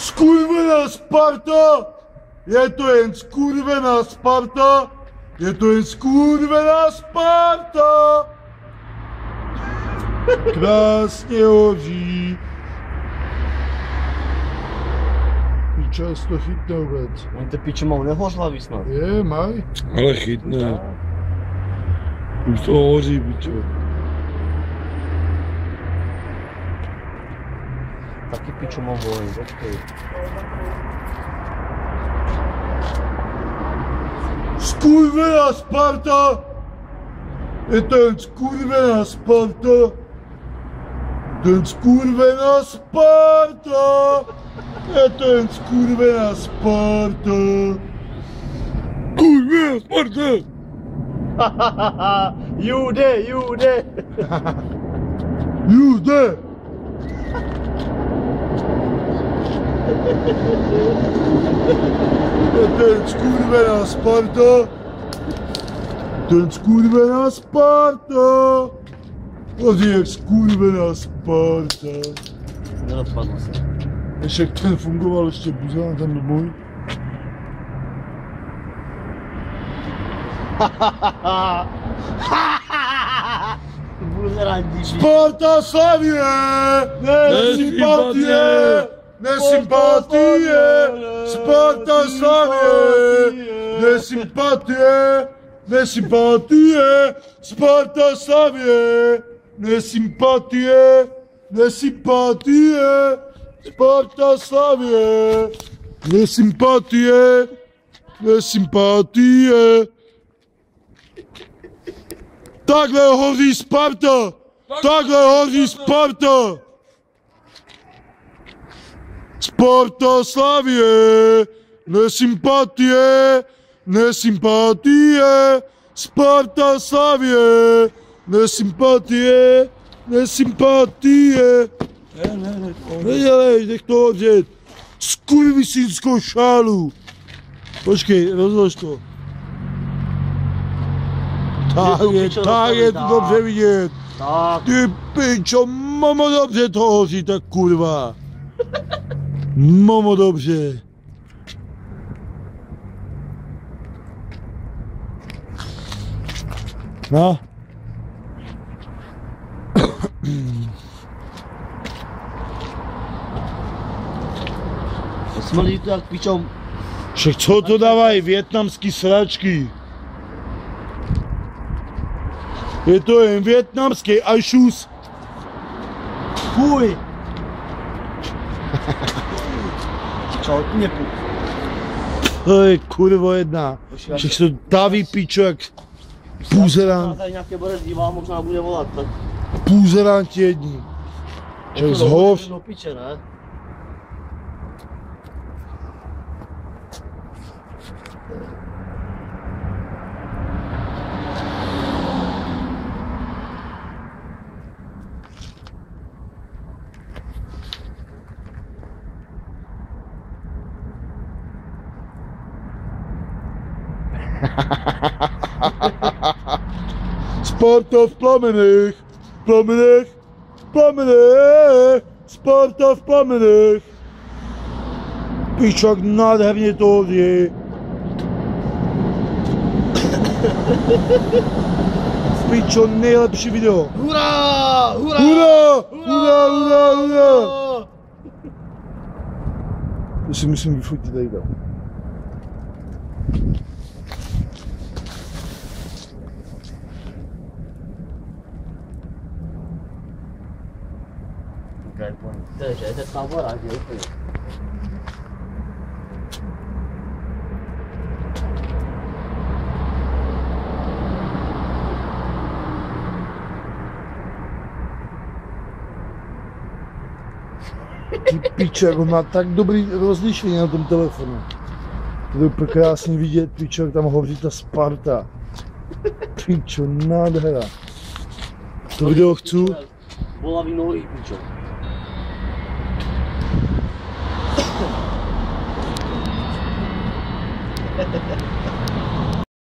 Skurvená Sparta! Je to jen skurvená Sparta! Je to jen skurvená Sparta! Krásně hoří. Čas to chytne vůbec. On ty piče mau nehořlavý snad. Je, maj. Ale chytne. Už to hoří, piče. Taky piču mám volný, počkej. Skurvená Sparta! Je to jen skurvená Sparta! Ten skurvená Sparta! Je to jen skurvená Sparta! Skurvená Sparta! Jude! Jude! Je to jen skurvená Sparta! Ten skurvená Sparta! Hoří jak skurvená Sparta! Nerozpadl se. Ještě ten fungoval ještě buzán ten můj. Sparta Slavie! Nesympatie! Nesympatie! Sparta Slavie! Nesympatie! Nesympatie! Sparta Slavie! Nesympatie! Nesympatie! Sparta Slavie! Nesympatie! Nesympatie! Takhle hoří Sparta! Takhle hoří Sparta! Sparta Slavie! Nesympatie! Nesympatie! Sparta Slavie! Nesympatie! Nesympatie! Nedělej, nech to hořet! Skurvisínskou šálu! Počkej, rozlož to. Tak je to dobře vidět. Ty pičo, mamo dobře to hoří, tak kurva. Mamo dobře. No. Smrdí to jak pičou. Však co to dávají, vietnamský sračky? Je to jen vietnamský ajšus. Fuj! Čau, něku. To je kurvo jedna. Však se to dáví pičo jak půzerán. Tady nějaké bude dívá, možná bude volat. Tak... Půzerán ti jední. Čak zhoř. No piče, ne? Sparta v plamenech, plamenech, plamenech, Sparta v plamenech. Pičak nádherně to hoří. Pičo, nejlepší video. Hurá! Hurá! Hurá! Hurá! Hurá! Hurá! To si musím vyfotit tady dál. To je tábora, je úplně. Ty pičo, on má tak dobrý rozlišení na tom telefonu. To je úplně krásně vidět, pičo, jak tam hoří ta Sparta. Pičo, nádhera. To video chci. Bolavý nohy, pičo.